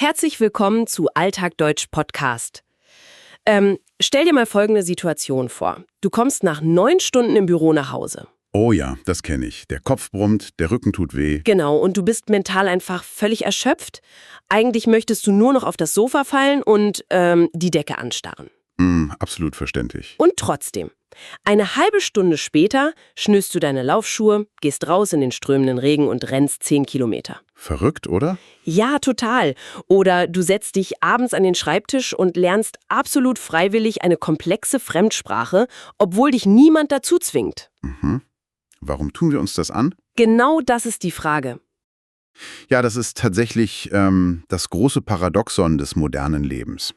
Herzlich willkommen zu Alltag Deutsch Podcast. Stell dir mal folgende Situation vor. Du kommst nach 9 Stunden im Büro nach Hause. Oh ja, das kenne ich. Der Kopf brummt, der Rücken tut weh. Genau, und du bist mental einfach völlig erschöpft. Eigentlich möchtest du nur noch auf das Sofa fallen und die Decke anstarren. Absolut verständlich. Und trotzdem, eine halbe Stunde später schnürst du deine Laufschuhe, gehst raus in den strömenden Regen und rennst 10 Kilometer. Verrückt, oder? Ja, total. Oder du setzt dich abends an den Schreibtisch und lernst absolut freiwillig eine komplexe Fremdsprache, obwohl dich niemand dazu zwingt. Warum tun wir uns das an? Genau das ist die Frage. Ja, das ist tatsächlich das große Paradoxon des modernen Lebens.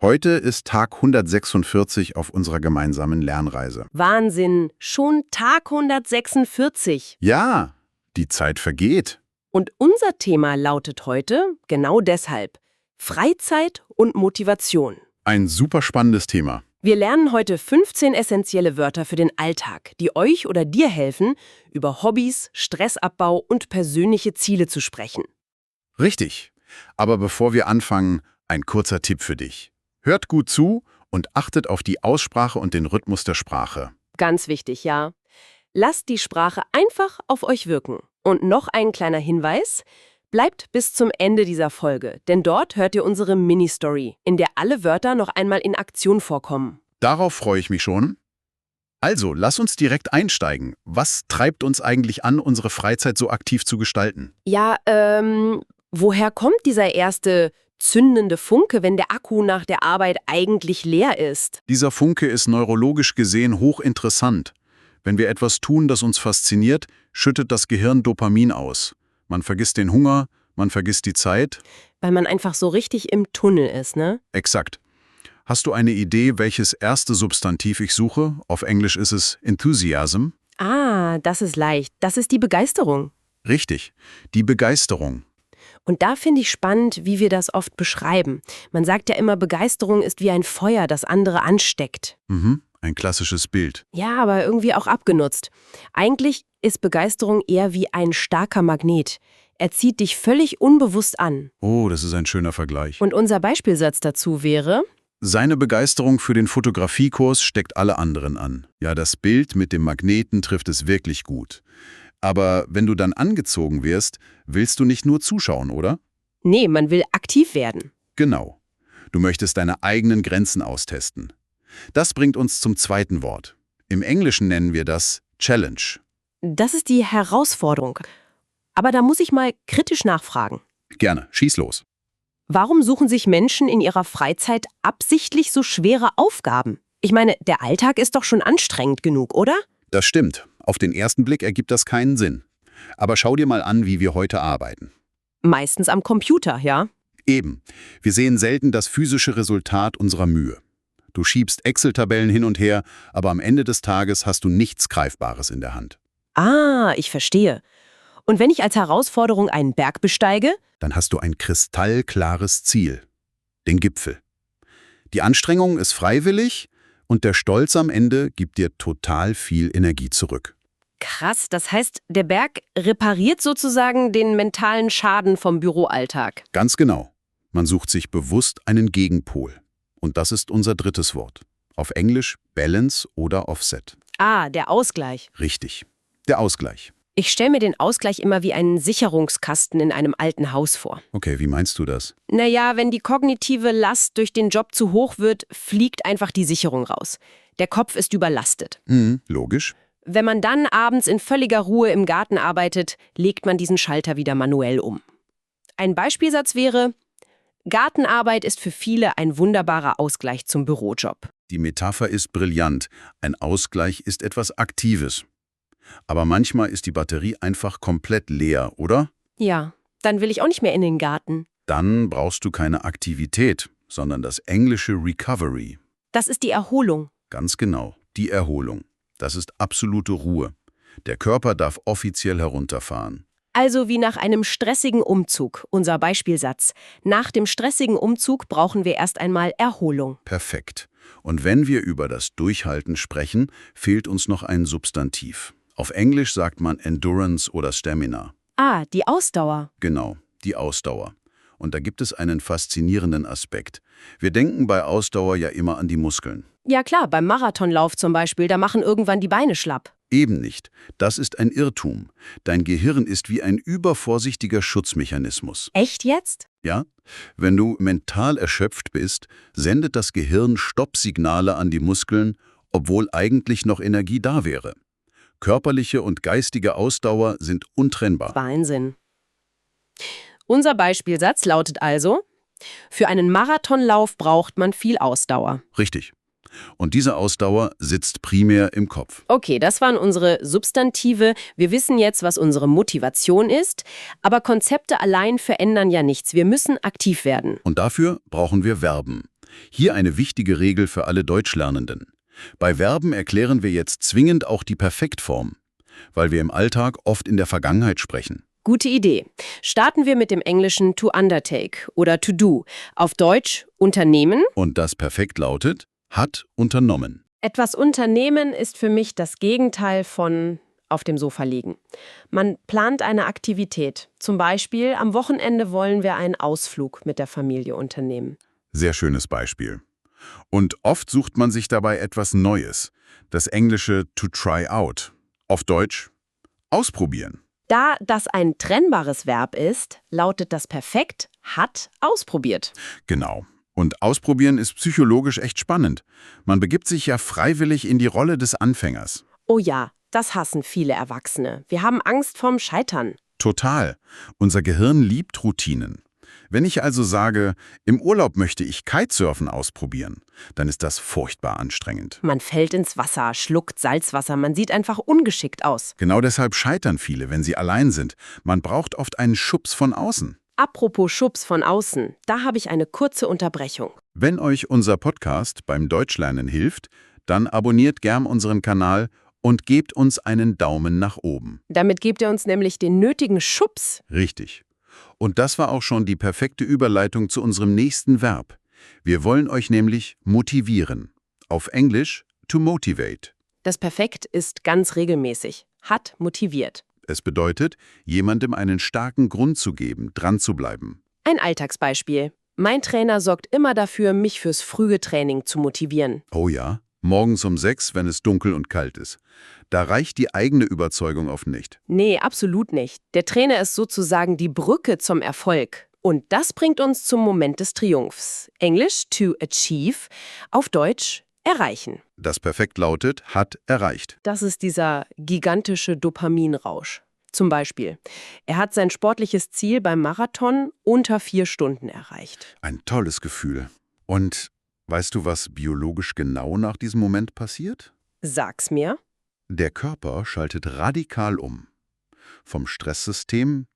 Heute ist Tag 146 auf unserer gemeinsamen Lernreise. Wahnsinn, schon Tag 146. Ja, die Zeit vergeht. Und unser Thema lautet heute genau deshalb: Freizeit und Motivation. Ein super spannendes Thema. Wir lernen heute 15 essentielle Wörter für den Alltag, die euch oder dir helfen, über Hobbys, Stressabbau und persönliche Ziele zu sprechen. Richtig. Aber bevor wir anfangen, ein kurzer Tipp für dich. Hört gut zu und achtet auf die Aussprache und den Rhythmus der Sprache. Ganz wichtig, ja. Lasst die Sprache einfach auf euch wirken. Und noch ein kleiner Hinweis: Bleibt bis zum Ende dieser Folge, denn dort hört ihr unsere Mini-Story, in der alle Wörter noch einmal in Aktion vorkommen. Darauf freue ich mich schon. Also, lass uns direkt einsteigen. Was treibt uns eigentlich an, unsere Freizeit so aktiv zu gestalten? Ja, woher kommt dieser erste zündende Funke, wenn der Akku nach der Arbeit eigentlich leer ist? Dieser Funke ist neurologisch gesehen hochinteressant. Wenn wir etwas tun, das uns fasziniert, schüttet das Gehirn Dopamin aus. Man vergisst den Hunger, man vergisst die Zeit. Weil man einfach so richtig im Tunnel ist, ne? Exakt. Hast du eine Idee, welches erste Substantiv ich suche? Auf Englisch ist es Enthusiasm. Ah, das ist leicht. Das ist die Begeisterung. Richtig, die Begeisterung. Und da finde ich spannend, wie wir das oft beschreiben. Man sagt ja immer, Begeisterung ist wie ein Feuer, das andere ansteckt. Ein klassisches Bild. Ja, aber irgendwie auch abgenutzt. Eigentlich ist Begeisterung eher wie ein starker Magnet. Er zieht dich völlig unbewusst an. Oh, das ist ein schöner Vergleich. Und unser Beispielsatz dazu wäre: Seine Begeisterung für den Fotografiekurs steckt alle anderen an. Ja, das Bild mit dem Magneten trifft es wirklich gut. Aber wenn du dann angezogen wirst, willst du nicht nur zuschauen, oder? Nee, man will aktiv werden. Genau. Du möchtest deine eigenen Grenzen austesten. Das bringt uns zum zweiten Wort. Im Englischen nennen wir das Challenge. Das ist die Herausforderung. Aber da muss ich mal kritisch nachfragen. Gerne, schieß los. Warum suchen sich Menschen in ihrer Freizeit absichtlich so schwere Aufgaben? Ich meine, der Alltag ist doch schon anstrengend genug, oder? Das stimmt. Auf den ersten Blick ergibt das keinen Sinn. Aber schau dir mal an, wie wir heute arbeiten. Meistens am Computer, ja? Eben. Wir sehen selten das physische Resultat unserer Mühe. Du schiebst Excel-Tabellen hin und her, aber am Ende des Tages hast du nichts Greifbares in der Hand. Ah, ich verstehe. Und wenn ich als Herausforderung einen Berg besteige? Dann hast du ein kristallklares Ziel. Den Gipfel. Die Anstrengung ist freiwillig und der Stolz am Ende gibt dir total viel Energie zurück. Krass, das heißt, der Berg repariert sozusagen den mentalen Schaden vom Büroalltag. Ganz genau. Man sucht sich bewusst einen Gegenpol. Und das ist unser drittes Wort. Auf Englisch Balance oder Offset. Ah, der Ausgleich. Richtig. Der Ausgleich. Ich stelle mir den Ausgleich immer wie einen Sicherungskasten in einem alten Haus vor. Okay, wie meinst du das? Naja, wenn die kognitive Last durch den Job zu hoch wird, fliegt einfach die Sicherung raus. Der Kopf ist überlastet. Logisch. Wenn man dann abends in völliger Ruhe im Garten arbeitet, legt man diesen Schalter wieder manuell um. Ein Beispielsatz wäre: Gartenarbeit ist für viele ein wunderbarer Ausgleich zum Bürojob. Die Metapher ist brillant. Ein Ausgleich ist etwas Aktives. Aber manchmal ist die Batterie einfach komplett leer, oder? Ja, dann will ich auch nicht mehr in den Garten. Dann brauchst du keine Aktivität, sondern das englische Recovery. Das ist die Erholung. Ganz genau, die Erholung. Das ist absolute Ruhe. Der Körper darf offiziell herunterfahren. Also wie nach einem stressigen Umzug, unser Beispielsatz. Nach dem stressigen Umzug brauchen wir erst einmal Erholung. Perfekt. Und wenn wir über das Durchhalten sprechen, fehlt uns noch ein Substantiv. Auf Englisch sagt man Endurance oder Stamina. Ah, die Ausdauer. Genau, die Ausdauer. Und da gibt es einen faszinierenden Aspekt. Wir denken bei Ausdauer ja immer an die Muskeln. Ja klar, beim Marathonlauf zum Beispiel, da machen irgendwann die Beine schlapp. Eben nicht. Das ist ein Irrtum. Dein Gehirn ist wie ein übervorsichtiger Schutzmechanismus. Echt jetzt? Ja? Wenn du mental erschöpft bist, sendet das Gehirn Stoppsignale an die Muskeln, obwohl eigentlich noch Energie da wäre. Körperliche und geistige Ausdauer sind untrennbar. Wahnsinn. Unser Beispielsatz lautet also: Für einen Marathonlauf braucht man viel Ausdauer. Richtig. Und diese Ausdauer sitzt primär im Kopf. Okay, das waren unsere Substantive. Wir wissen jetzt, was unsere Motivation ist. Aber Konzepte allein verändern ja nichts. Wir müssen aktiv werden. Und dafür brauchen wir Verben. Hier eine wichtige Regel für alle Deutschlernenden. Bei Verben erklären wir jetzt zwingend auch die Perfektform, weil wir im Alltag oft in der Vergangenheit sprechen. Gute Idee. Starten wir mit dem englischen to undertake oder to do. Auf Deutsch unternehmen. Und das Perfekt lautet, hat unternommen. Etwas unternehmen ist für mich das Gegenteil von auf dem Sofa liegen. Man plant eine Aktivität. Zum Beispiel, am Wochenende wollen wir einen Ausflug mit der Familie unternehmen. Sehr schönes Beispiel. Und oft sucht man sich dabei etwas Neues. Das englische to try out. Auf Deutsch ausprobieren. Da das ein trennbares Verb ist, lautet das Perfekt hat ausprobiert. Genau. Und ausprobieren ist psychologisch echt spannend. Man begibt sich ja freiwillig in die Rolle des Anfängers. Oh ja, das hassen viele Erwachsene. Wir haben Angst vorm Scheitern. Total. Unser Gehirn liebt Routinen. Wenn ich also sage, im Urlaub möchte ich Kitesurfen ausprobieren, dann ist das furchtbar anstrengend. Man fällt ins Wasser, schluckt Salzwasser, man sieht einfach ungeschickt aus. Genau deshalb scheitern viele, wenn sie allein sind. Man braucht oft einen Schubs von außen. Apropos Schubs von außen, da habe ich eine kurze Unterbrechung. Wenn euch unser Podcast beim Deutschlernen hilft, dann abonniert gern unseren Kanal und gebt uns einen Daumen nach oben. Damit gebt ihr uns nämlich den nötigen Schubs. Richtig. Und das war auch schon die perfekte Überleitung zu unserem nächsten Verb. Wir wollen euch nämlich motivieren. Auf Englisch to motivate. Das Perfekt ist ganz regelmäßig. Hat motiviert. Es bedeutet, jemandem einen starken Grund zu geben, dran zu bleiben. Ein Alltagsbeispiel. Mein Trainer sorgt immer dafür, mich fürs frühe Training zu motivieren. Oh ja, morgens um 6, wenn es dunkel und kalt ist. Da reicht die eigene Überzeugung oft nicht. Nee, absolut nicht. Der Trainer ist sozusagen die Brücke zum Erfolg. Und das bringt uns zum Moment des Triumphs. Englisch to achieve, auf Deutsch erreichen. Das Perfekt lautet, hat erreicht. Das ist dieser gigantische Dopaminrausch. Zum Beispiel, er hat sein sportliches Ziel beim Marathon unter 4 Stunden erreicht. Ein tolles Gefühl. Und weißt du, was biologisch genau nach diesem Moment passiert? Sag's mir. Der Körper schaltet radikal um. Vom Stresssystem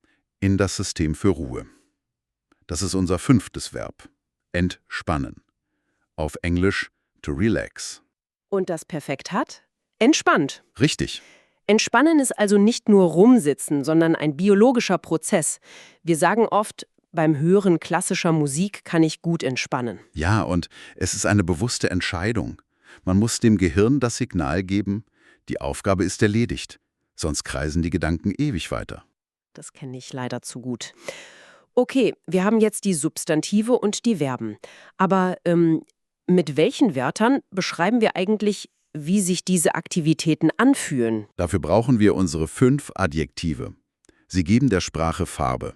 in das System für Ruhe. Das ist unser 5. Verb. Entspannen. Auf Englisch to relax. Und das Perfekt hat? Entspannt. Richtig. Entspannen ist also nicht nur rumsitzen, sondern ein biologischer Prozess. Wir sagen oft, beim Hören klassischer Musik kann ich gut entspannen. Ja, und es ist eine bewusste Entscheidung. Man muss dem Gehirn das Signal geben, die Aufgabe ist erledigt. Sonst kreisen die Gedanken ewig weiter. Das kenne ich leider zu gut. Okay, wir haben jetzt die Substantive und die Verben. Aber mit welchen Wörtern beschreiben wir eigentlich, wie sich diese Aktivitäten anfühlen? Dafür brauchen wir unsere 5 Adjektive. Sie geben der Sprache Farbe.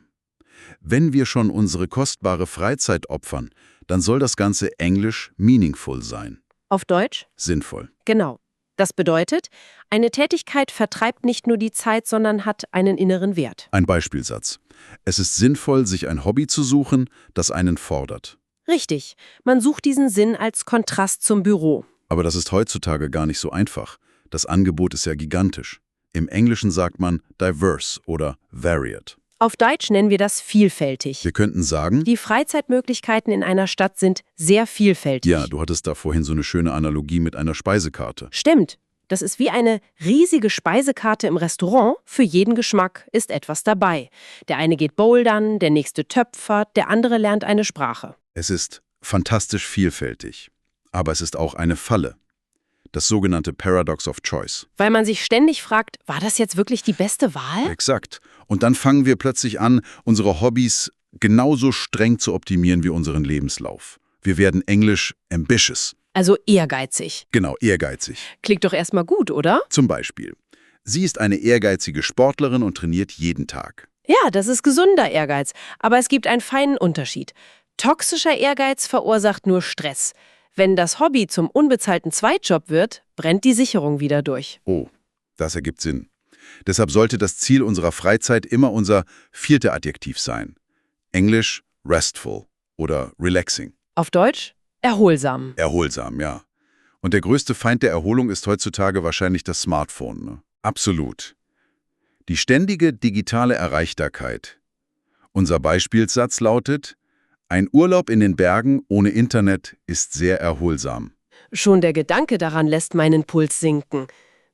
Wenn wir schon unsere kostbare Freizeit opfern, dann soll das Ganze englisch meaningful sein. Auf Deutsch? Sinnvoll. Genau. Das bedeutet, eine Tätigkeit vertreibt nicht nur die Zeit, sondern hat einen inneren Wert. Ein Beispielsatz. Es ist sinnvoll, sich ein Hobby zu suchen, das einen fordert. Richtig. Man sucht diesen Sinn als Kontrast zum Büro. Aber das ist heutzutage gar nicht so einfach. Das Angebot ist ja gigantisch. Im Englischen sagt man diverse oder varied. Auf Deutsch nennen wir das vielfältig. Wir könnten sagen, Die Freizeitmöglichkeiten in einer Stadt sind sehr vielfältig. ja, du hattest da vorhin so eine schöne Analogie mit einer Speisekarte. Stimmt. Das ist wie eine riesige Speisekarte im Restaurant. Für jeden Geschmack ist etwas dabei. Der eine geht bouldern, der nächste töpfert, der andere lernt eine Sprache. Es ist fantastisch vielfältig. Aber es ist auch eine Falle. Das sogenannte Paradox of Choice. Weil man sich ständig fragt, war das jetzt wirklich die beste Wahl? Exakt. Und dann fangen wir plötzlich an, unsere Hobbys genauso streng zu optimieren wie unseren Lebenslauf. Wir werden englisch ambitious. Also ehrgeizig. Genau, ehrgeizig. Klingt doch erstmal gut, oder? Zum Beispiel. Sie ist eine ehrgeizige Sportlerin und trainiert jeden Tag. Ja, das ist gesunder Ehrgeiz. Aber es gibt einen feinen Unterschied. Toxischer Ehrgeiz verursacht nur Stress. Wenn das Hobby zum unbezahlten Zweitjob wird, brennt die Sicherung wieder durch. Oh, das ergibt Sinn. Deshalb sollte das Ziel unserer Freizeit immer unser 4. Adjektiv sein. Englisch restful oder relaxing. Auf Deutsch erholsam. Erholsam, ja. Und der größte Feind der Erholung ist heutzutage wahrscheinlich das Smartphone. Ne? Absolut. Die ständige digitale Erreichbarkeit. Unser Beispielssatz lautet: Ein Urlaub in den Bergen ohne Internet ist sehr erholsam. Schon der Gedanke daran lässt meinen Puls sinken.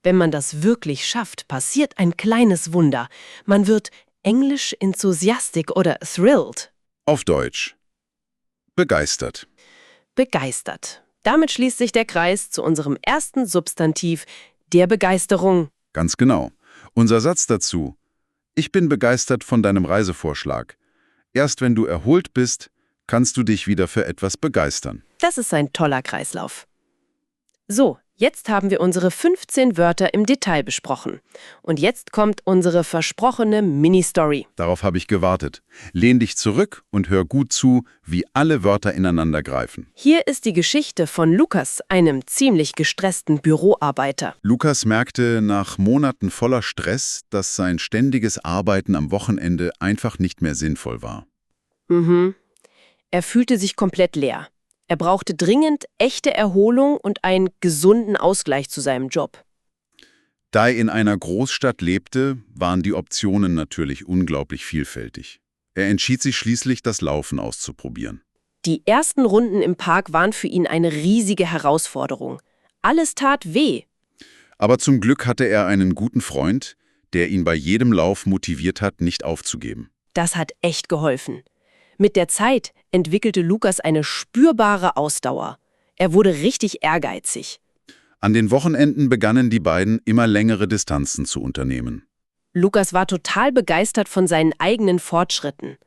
Wenn man das wirklich schafft, passiert ein kleines Wunder. Man wird englisch enthusiastic oder thrilled. Auf Deutsch. Begeistert. Begeistert. Damit schließt sich der Kreis zu unserem ersten Substantiv, der Begeisterung. Ganz genau. Unser Satz dazu: Ich bin begeistert von deinem Reisevorschlag. Erst wenn du erholt bist, kannst du dich wieder für etwas begeistern. Das ist ein toller Kreislauf. So, jetzt haben wir unsere 15 Wörter im Detail besprochen. Und jetzt kommt unsere versprochene Mini-Story. Darauf habe ich gewartet. Lehn dich zurück und hör gut zu, wie alle Wörter ineinander greifen. Hier ist die Geschichte von Lukas, einem ziemlich gestressten Büroarbeiter. Lukas merkte nach Monaten voller Stress, dass sein ständiges Arbeiten am Wochenende einfach nicht mehr sinnvoll war. Er fühlte sich komplett leer. Er brauchte dringend echte Erholung und einen gesunden Ausgleich zu seinem Job. Da er in einer Großstadt lebte, waren die Optionen natürlich unglaublich vielfältig. Er entschied sich schließlich, das Laufen auszuprobieren. Die ersten Runden im Park waren für ihn eine riesige Herausforderung. Alles tat weh. Aber zum Glück hatte er einen guten Freund, der ihn bei jedem Lauf motiviert hat, nicht aufzugeben. Das hat echt geholfen. Mit der Zeit entwickelte Lukas eine spürbare Ausdauer. Er wurde richtig ehrgeizig. An den Wochenenden begannen die beiden, immer längere Distanzen zu unternehmen. Lukas war total begeistert von seinen eigenen Fortschritten.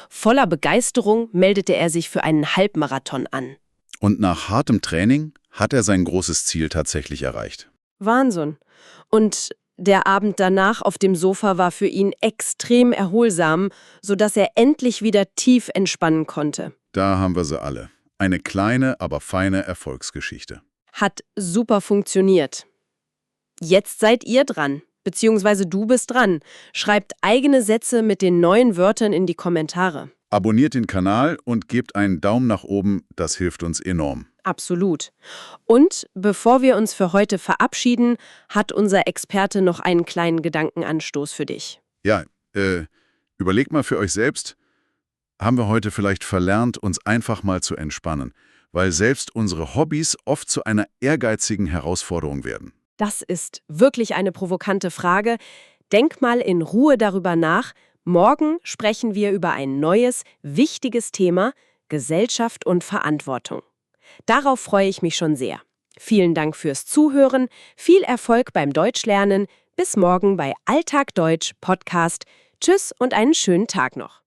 Voller Begeisterung meldete er sich für einen Halbmarathon an. Und nach hartem Training hat er sein großes Ziel tatsächlich erreicht. Wahnsinn. Und der Abend danach auf dem Sofa war für ihn extrem erholsam, sodass er endlich wieder tief entspannen konnte. Da haben wir sie alle. Eine kleine, aber feine Erfolgsgeschichte. Hat super funktioniert. Jetzt seid ihr dran, beziehungsweise du bist dran. Schreibt eigene Sätze mit den neuen Wörtern in die Kommentare. Abonniert den Kanal und gebt einen Daumen nach oben, das hilft uns enorm. Absolut. Und bevor wir uns für heute verabschieden, hat unser Experte noch einen kleinen Gedankenanstoß für dich. Ja, überlegt mal für euch selbst, haben wir heute vielleicht verlernt, uns einfach mal zu entspannen, weil selbst unsere Hobbys oft zu einer ehrgeizigen Herausforderung werden. Das ist wirklich eine provokante Frage. Denk mal in Ruhe darüber nach. Morgen sprechen wir über ein neues, wichtiges Thema: Gesellschaft und Verantwortung. Darauf freue ich mich schon sehr. Vielen Dank fürs Zuhören, viel Erfolg beim Deutschlernen. Bis morgen bei Alltag Deutsch Podcast. Tschüss und einen schönen Tag noch.